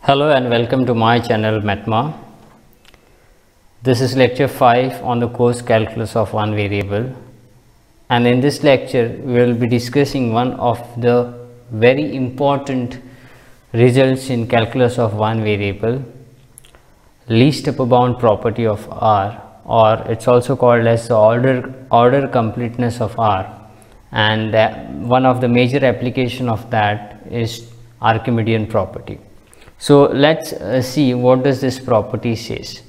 Hello and welcome to my channel Matma. This is lecture 5 on the course Calculus of One Variable, and in this lecture we will be discussing one of the very important results in Calculus of One Variable, least upper bound property of R, or it's also called as the order completeness of R, and one of the major application of that is Archimedean property. So let's see what does this property says.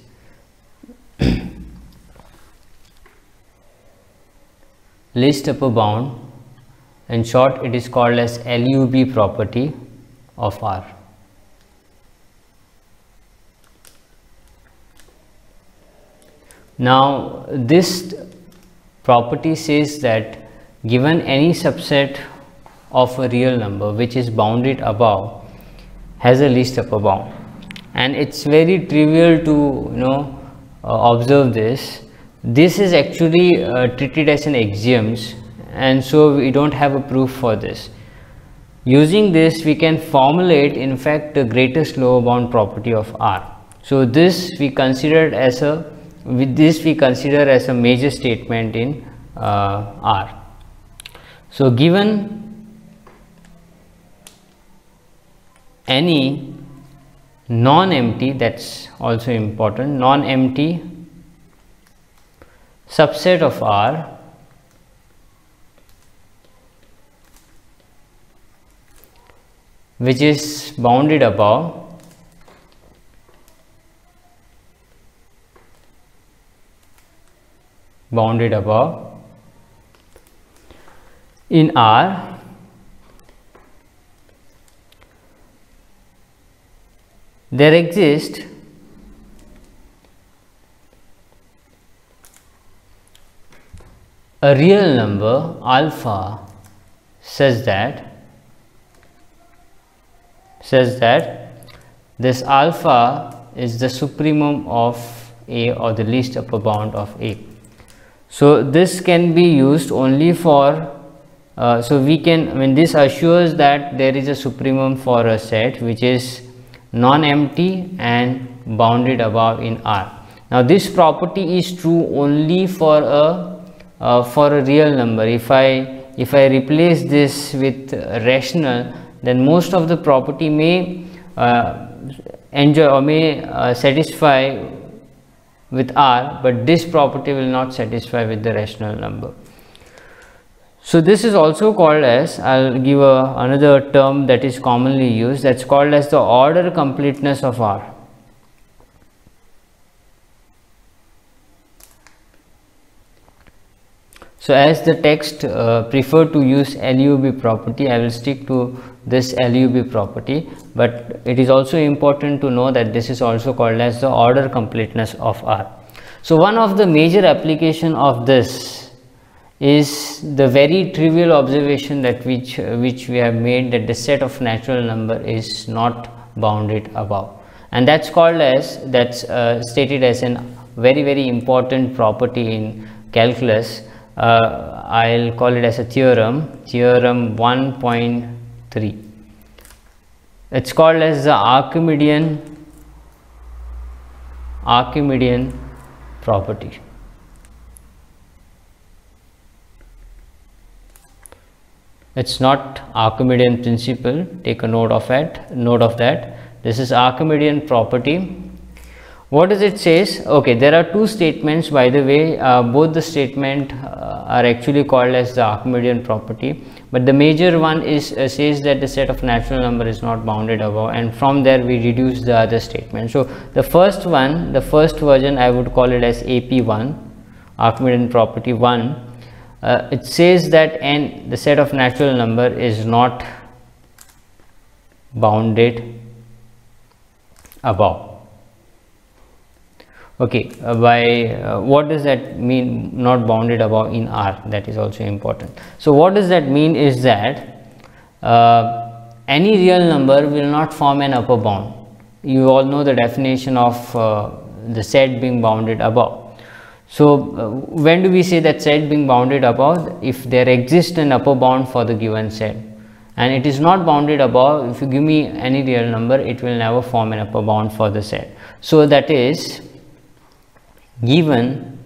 Least upper bound, in short it is called as LUB property of R. Now this property says that given any subset of a real number which is bounded above has a least upper bound, and it's very trivial to observe this. This is actually treated as an axiom, and so we don't have a proof for this. Using this we can formulate in fact the greatest lower bound property of R. So this we consider as a major statement in R. So given any non-empty, that's also important, non-empty subset of R which is bounded above in R, there exists a real number alpha such that this alpha is the supremum of A or the least upper bound of A. So this can be used only for this assures that there is a supremum for a set which is non-empty and bounded above in R. Now this property is true only for a real number. If I replace this with rational, then most of the property may satisfy with R, but this property will not satisfy with the rational number. So this is also called as, I'll give another term that is commonly used, that's called as the order completeness of R. So as the text prefer to use LUB property, I will stick to this LUB property, but it is also important to know that this is also called as the order completeness of R. So one of the major application of this is the very trivial observation that which we have made, that the set of natural number is not bounded above, and that's called as, stated as a very important property in calculus. I'll call it as a theorem 1.3. it's called as the Archimedean property. It's not Archimedean principle, take a note of that. This is Archimedean property. What does it says? Okay, there are two statements, by the way. Both the statement are actually called as the Archimedean property, but the major one is says that the set of natural number is not bounded above, and from there we reduce the other statement. So the first version, I would call it as AP1, Archimedean property 1. It says that the set of natural number is not bounded above. Okay, what does that mean, not bounded above in R? That is also important. So what does that mean is that any real number will not form an upper bound. You all know the definition of the set being bounded above. So when do we say that set being bounded above? If there exists an upper bound for the given set. and it is not bounded above. If you give me any real number, it will never form an upper bound for the set. So that is, given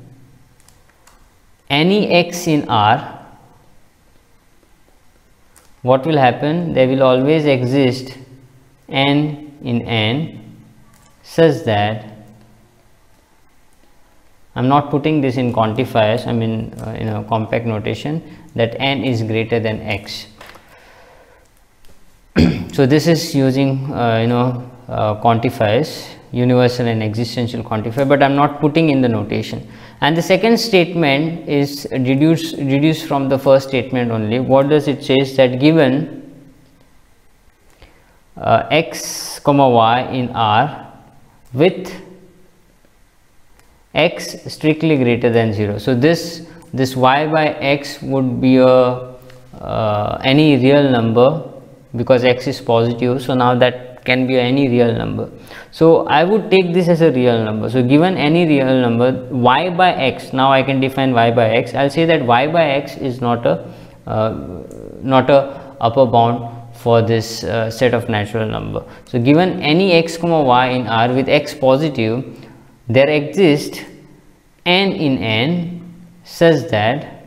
any x in R, what will happen? There will always exist n in N such that, I am not putting this in quantifiers, I mean in a compact notation, that n is greater than x. So this is using quantifiers, universal and existential quantifier, but I am not putting in the notation. And the second statement is deduced from the first statement only. What does it say? Is that given x comma y in R with x strictly greater than 0. So this y by x would be any real number, because x is positive. So now that can be any real number. So I would take this as a real number. So given any real number, y by x, now I can define y by x. I'll say that y by x is not a upper bound for this set of natural number. So given any x comma y in R with x positive, there exists n in N such that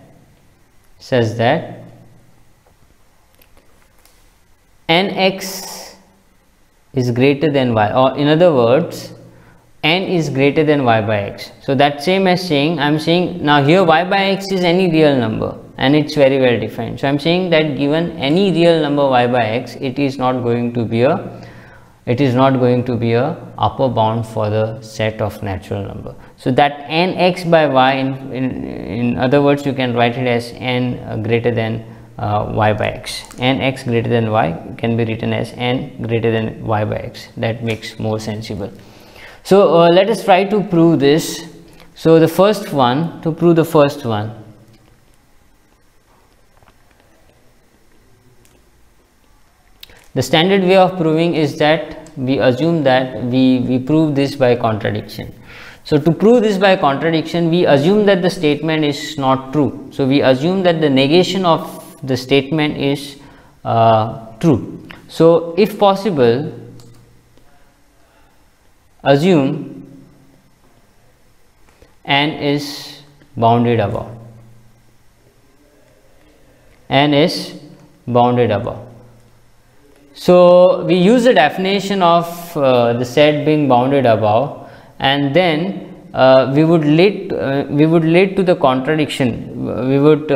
nx is greater than y, or in other words, n is greater than y by x. So that same as saying, I am saying now here y by x is any real number and it's very well defined. So I am saying that given any real number y by x, it is not going to be a upper bound for the set of natural number. So that nx by y, in other words, you can write it as n greater than y by x. Nx greater than y can be written as n greater than y by x. That makes more sensible. So let us try to prove this. So the first one, to prove the first one, the standard way of proving is that we assume that we prove this by contradiction. So to prove this by contradiction, we assume that the statement is not true. So we assume that the negation of the statement is true. So if possible, assume n is bounded above. N is bounded above. So we use the definition of the set being bounded above, and then we would lead to the contradiction. We would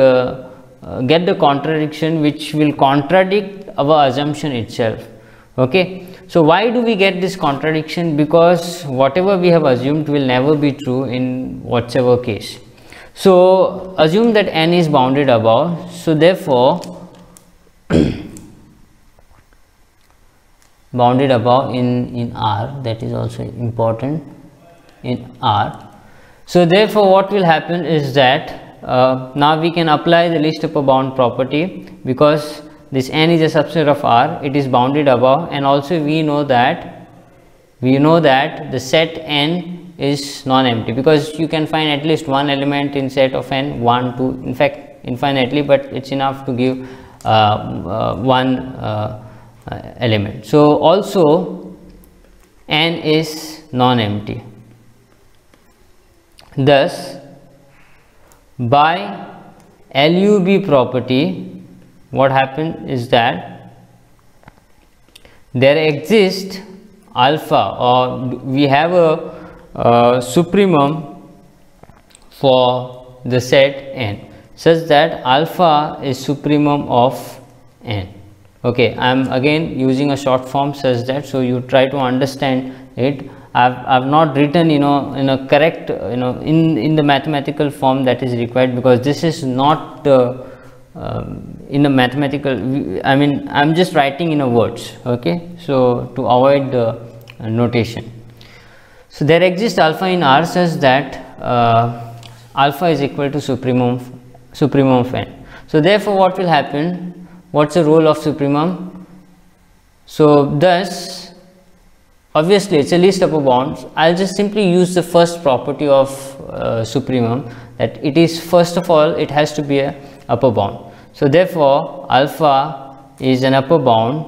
get the contradiction which will contradict our assumption itself. Okay, so why do we get this contradiction? Because whatever we have assumed will never be true in whatsoever case. So assume that n is bounded above. So therefore bounded above in R, that is also important, in R. So therefore what will happen is that now we can apply the least upper bound property, because this n is a subset of R, it is bounded above, and also we know that the set n is non-empty, because you can find at least one element in set of n, 1, 2, in fact infinitely, but it's enough to give one element. So also n is non-empty. Thus by LUB property, what happened is that there exists alpha, or we have a supremum for the set n such that alpha is supremum of n. Okay, I am again using a short form such that, so you try to understand it. I've not written in a correct in the mathematical form that is required, because this is not in a mathematical, I mean I'm just writing in a words. Okay, so to avoid the notation. So there exists alpha in R such that alpha is equal to supremum of n. So therefore what will happen? What's the role of supremum? So thus obviously it's a least upper bound. I'll just simply use the first property of supremum, that it is, first of all, it has to be a upper bound. So therefore alpha is an upper bound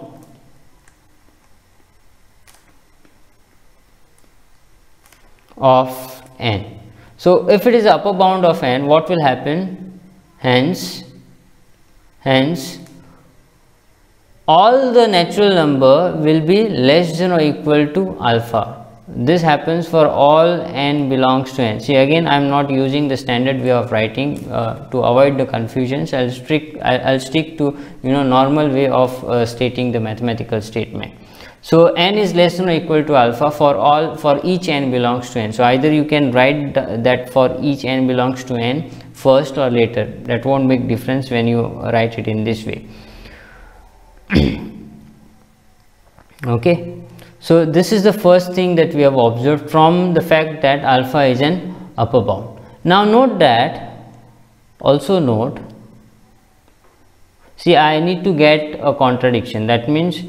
of n. So if it is upper bound of n, what will happen? Hence all the natural number will be less than or equal to alpha. This happens for all n belongs to n. See, again I am not using the standard way of writing to avoid the confusions. I'll stick to normal way of stating the mathematical statement. So n is less than or equal to alpha for each n belongs to n. So either you can write that for each n belongs to n first or later. That won't make difference when you write it in this way. Okay. So this is the first thing that we have observed from the fact that alpha is an upper bound. Now note that, also note, see, I need to get a contradiction. That means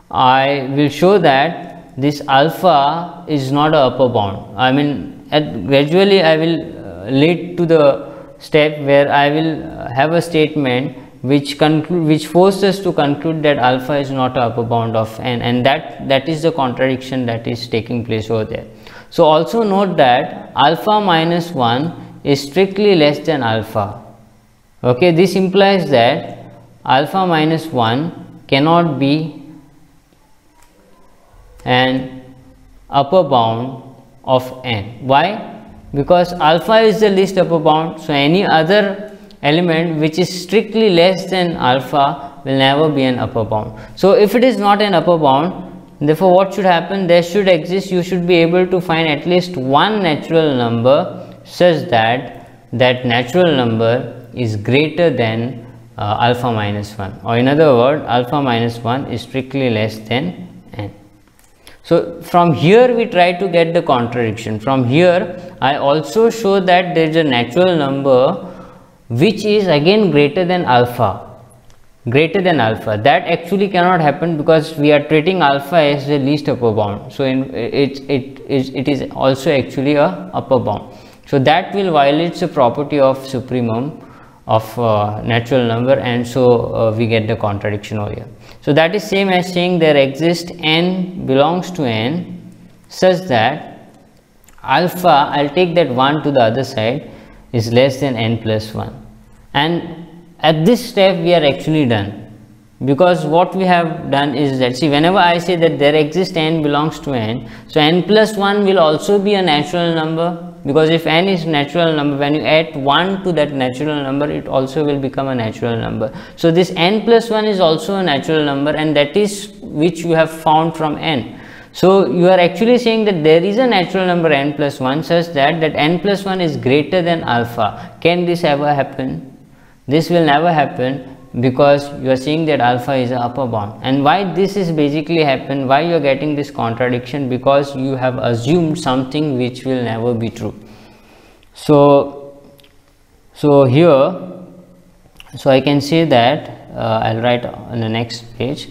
I will show that this alpha is not a upper bound. I mean, gradually I will lead to the step where I will have a statement which forces us to conclude that alpha is not a upper bound of n, and that is the contradiction that is taking place over there. So also note that alpha minus 1 is strictly less than alpha. Okay, this implies that alpha minus 1 cannot be an upper bound of n. Why? Because alpha is the least upper bound, so any other element which is strictly less than alpha will never be an upper bound. So if it is not an upper bound, therefore what should happen? There should exist, you should be able to find at least one natural number such that that natural number is greater than alpha minus 1, or in other words, alpha minus 1 is strictly less than n. So from here we try to get the contradiction. From here I also show that there is a natural number which is again greater than alpha. That actually cannot happen because we are treating alpha as the least upper bound. So it is also actually a upper bound. So that will violate the property of supremum of natural number, and so we get the contradiction over here. So that is same as saying there exists n belongs to n such that alpha, I'll take that 1 to the other side, is less than n plus 1. And at this step we are actually done, because what we have done is that, see, whenever I say that there exists n belongs to n, so n plus 1 will also be a natural number, because if n is natural number, when you add 1 to that natural number, it also will become a natural number. So this n plus 1 is also a natural number, and that is which you have found from n. So you are actually saying that there is a natural number n plus 1 such that n plus 1 is greater than alpha. Can this ever happen? This will never happen, because you are saying that alpha is a upper bound. And why this is basically happen, why you are getting this contradiction? Because you have assumed something which will never be true. So here, so I can say that I'll write on the next page.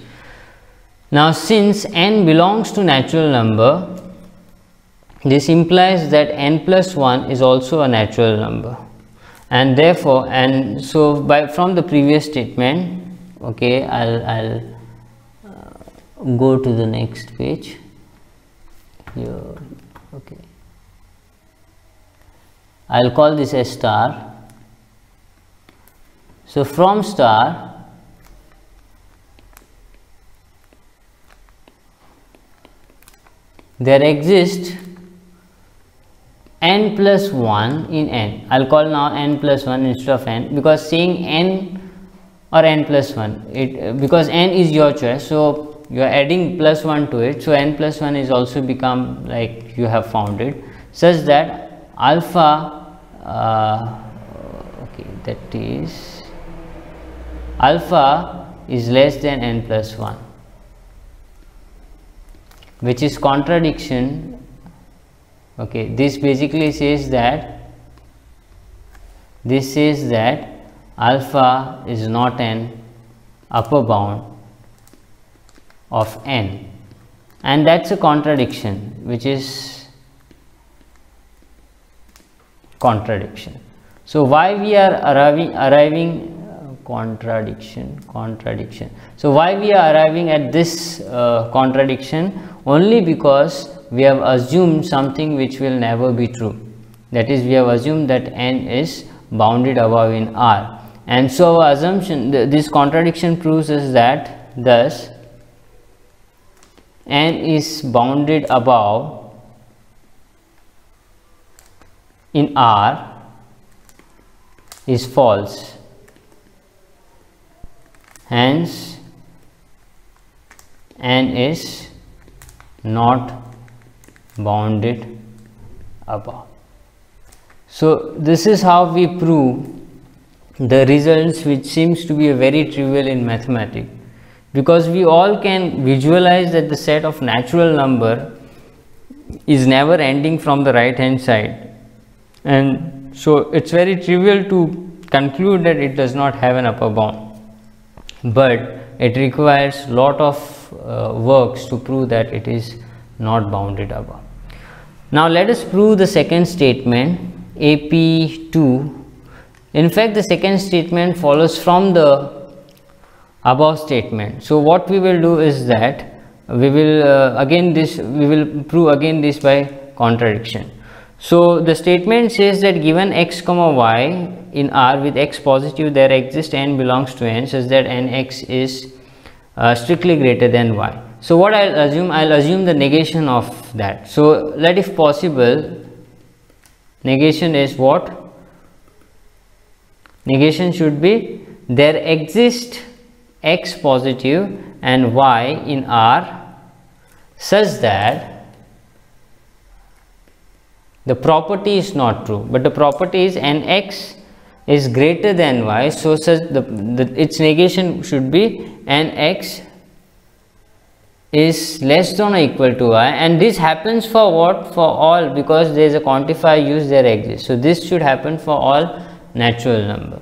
Now since n belongs to natural number, this implies that n plus 1 is also a natural number, and therefore, and so from the previous statement, okay, I'll go to the next page here. Okay, I'll call this a star. So from star, there exists n plus 1 in n. I'll call now n plus 1 instead of n, because saying n or n plus 1, because n is your choice, so you are adding plus 1 to it, so n plus 1 is also become like you have found it, such that alpha, okay, that is alpha is less than n plus 1, which is contradiction. Okay, this basically says that alpha is not an upper bound of n, and that's a contradiction, which is contradiction. So why we are arriving contradiction. So why we are arriving at this contradiction? Only because we have assumed something which will never be true. That is, we have assumed that n is bounded above in R, and so our assumption, this contradiction proves is that thus n is bounded above in R is false. Hence n is not bounded above. So this is how we prove the results, which seems to be a very trivial in mathematics, because we all can visualize that the set of natural number is never ending from the right hand side, and so it's very trivial to conclude that it does not have an upper bound, but it requires lot of works to prove that it is not bounded above. Now let us prove the second statement, AP2. In fact, the second statement follows from the above statement. So what we will do is that we will prove again this by contradiction. So the statement says that given x comma y in R with x positive, there exists n belongs to n such that nx is strictly greater than y. So what I'll assume the negation of that. So let, if possible, negation is what? Negation should be there exists x positive and y in R such that the property is not true, but the property is nx is greater than y, so such its negation should be nx is less than or equal to y, and this happens for what? For all, because there is a quantifier used there exists. So this should happen for all natural number.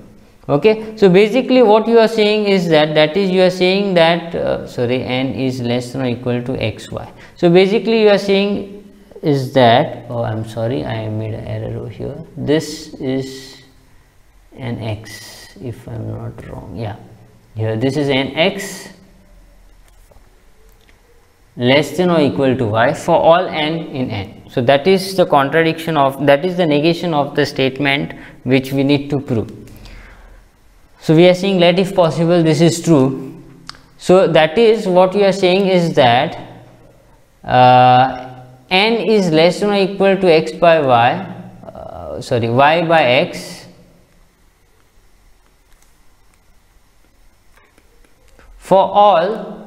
Okay, so basically what you are saying is that you are saying that n is less than or equal to xy. So basically you are saying is that, oh I'm sorry, I made an error over here. This is an x, if I'm not wrong. Yeah, here this is an x less than or equal to y for all n in n. So that is the contradiction of, that is the negation of the statement which we need to prove. So we are saying let if possible this is true. So that is what we are saying is that n is less than or equal to x by y, y by x for all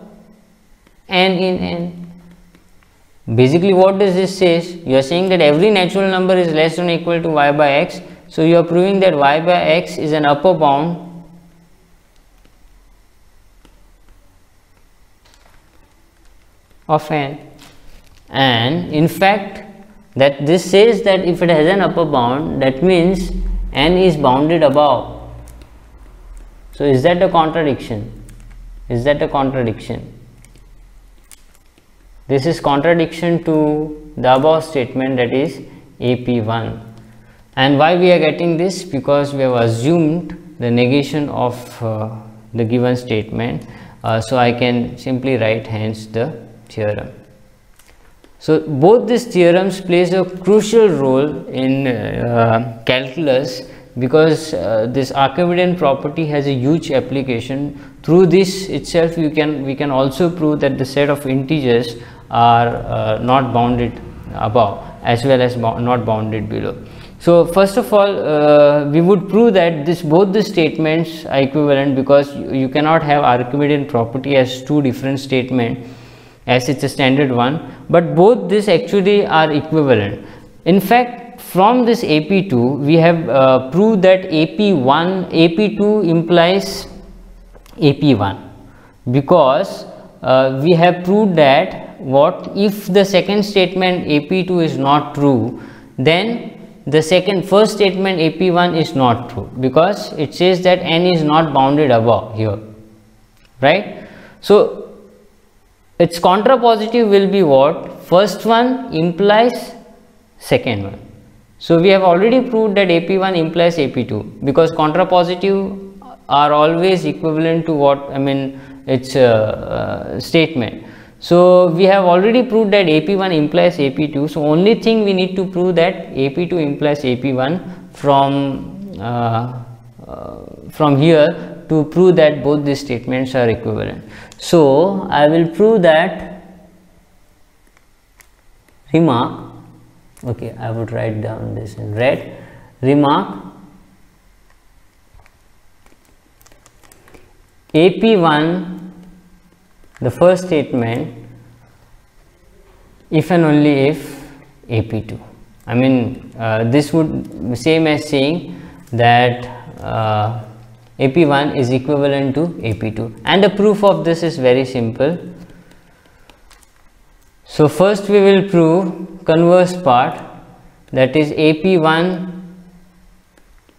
n in n. Basically what does this say? You are saying that every natural number is less than or equal to y by x. So you are proving that y by x is an upper bound of n, and in fact that this says that if it has an upper bound, that means n is bounded above. So is that a contradiction? Is that a contradiction? This is contradiction to the above statement, that is AP1. And why we are getting this? Because we have assumed the negation of the given statement. So I can simply write hence the theorem. So both these theorems plays a crucial role in calculus, because this Archimedean property has a huge application. Through this itself we can also prove that the set of integers are not bounded above as well as not bounded below. So first of all we would prove that both the statements are equivalent, because you cannot have Archimedean property as two different statements as it's a standard one, but both this actually are equivalent. In fact, from this AP2 we have proved that AP2 implies AP1, because we have proved that what if the second statement AP2 is not true, then the first statement AP1 is not true, because it says that n is not bounded above here, right? So its contrapositive will be what? First one implies second one. So we have already proved that AP1 implies AP2, because contrapositive are always equivalent to what its statement. So we have already proved that AP1 implies AP2. So only thing we need to prove that AP2 implies AP1 from here to prove that both these statements are equivalent. So I will prove that remark. Okay, I would write down this in red. Remark AP1, the first statement, if and only if AP2. This would be same as saying that AP1 is equivalent to AP2, and the proof of this is very simple. So first we will prove converse part, that is AP1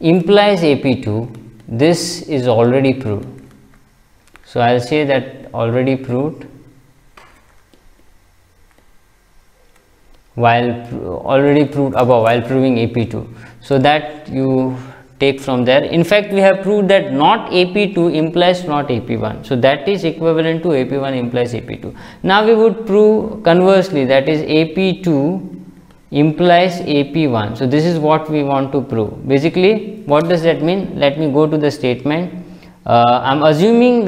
implies AP2. This is already proved. So I will say that already proved while proving AP2. So that you take from there. In fact, we have proved that not AP2 implies not AP1. So that is equivalent to AP1 implies AP2. Now we would prove conversely, that is AP2 implies AP1. So this is what we want to prove. Basically, what does that mean? Let me go to the statement. I'm assuming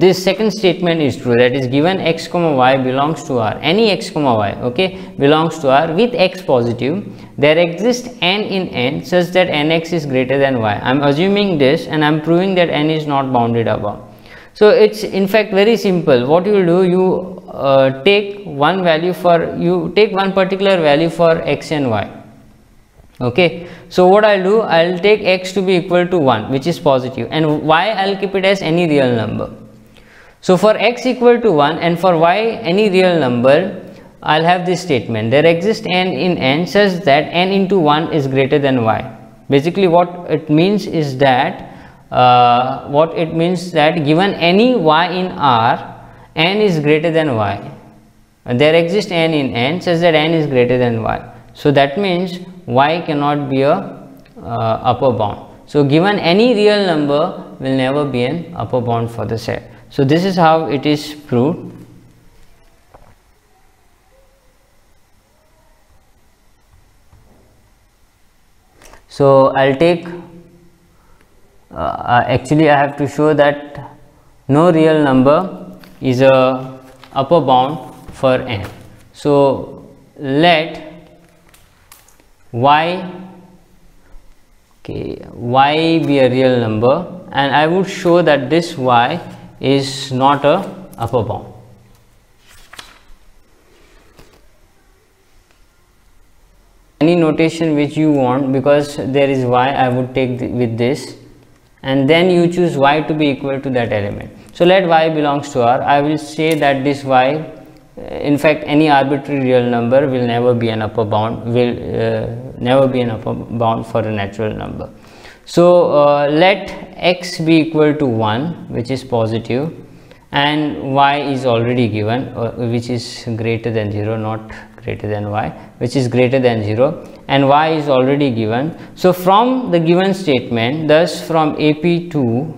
this second statement is true, that is given x comma y belongs to R, any x comma y, okay, belongs to R with x positive, there exists n in N such that nx is greater than y. I'm assuming this and I'm proving that n is not bounded above. So it's in fact very simple. What you will do, you take one particular value for x and y. Okay, so what I'll do, I'll take x to be equal to 1, which is positive, and y I'll keep it as any real number. So for x equal to 1 and for y any real number, I'll have this statement, there exists n in N such that n into 1 is greater than y. Basically what it means is that given any y in R, n is greater than y. There exists n in N such that n is greater than y. So that means y cannot be a upper bound. So given any real number will never be an upper bound for the set. So this is how it is proved. So I'll take actually I have to show that no real number is a upper bound for n. So let y be a real number, and I would show that this y is not a upper bound. Any notation which you want, because there is y, I would take with this, and then you choose y to be equal to that element. So let y belongs to R. I will say that this y, in fact any arbitrary real number, will never be an upper bound, for a natural number. So let x be equal to 1, which is positive, and y is already given, which is greater than 0, not greater than y, which is greater than 0, and y is already given. So from the given statement, thus from AP2,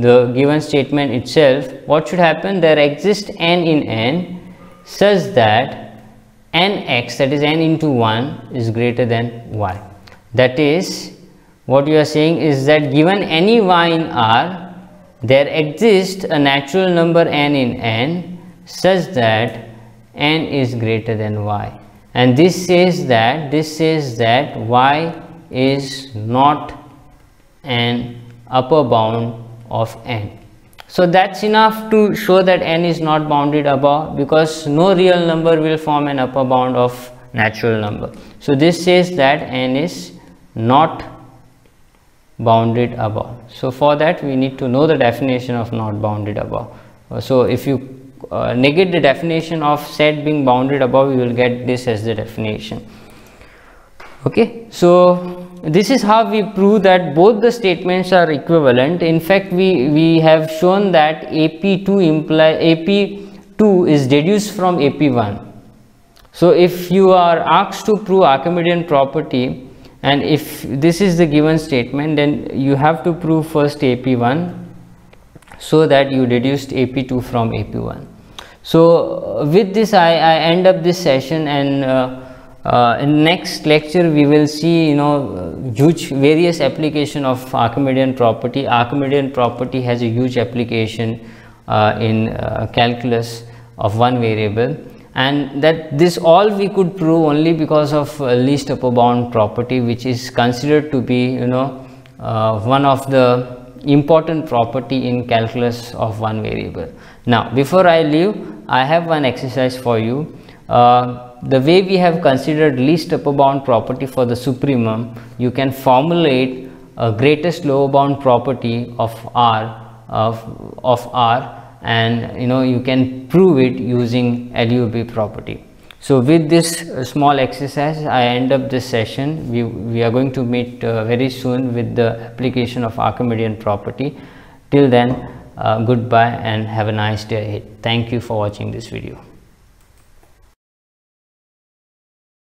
the given statement itself, what should happen? There exists n in N such that nx, that is n into 1, is greater than y. That is, what you are saying is that given any y in R, there exists a natural number n in N such that n is greater than y, and this says that y is not an upper bound of n. So that's enough to show that n is not bounded above, because no real number will form an upper bound of natural number. So this says that n is not bounded above. So for that we need to know the definition of not bounded above. So if you negate the definition of set being bounded above, you will get this as the definition. Okay, so this is how we prove that both the statements are equivalent. In fact, we have shown that AP2 is deduced from AP1. So if you are asked to prove Archimedean property, and if this is the given statement, then you have to prove first AP1 so that you deduced AP2 from AP1. So with this I end up this session, and in next lecture we will see huge various application of Archimedean property. Archimedean property has a huge application in calculus of one variable, and that this all we could prove only because of least upper bound property, which is considered to be one of the important property in calculus of one variable. Now before I leave, I have one exercise for you. The way we have considered least upper bound property for the supremum, you can formulate a greatest lower bound property of R and you can prove it using LUB property. So with this small exercise I end up this session. We are going to meet very soon with the application of Archimedean property. Till then, goodbye and have a nice day ahead. Thank you for watching this video.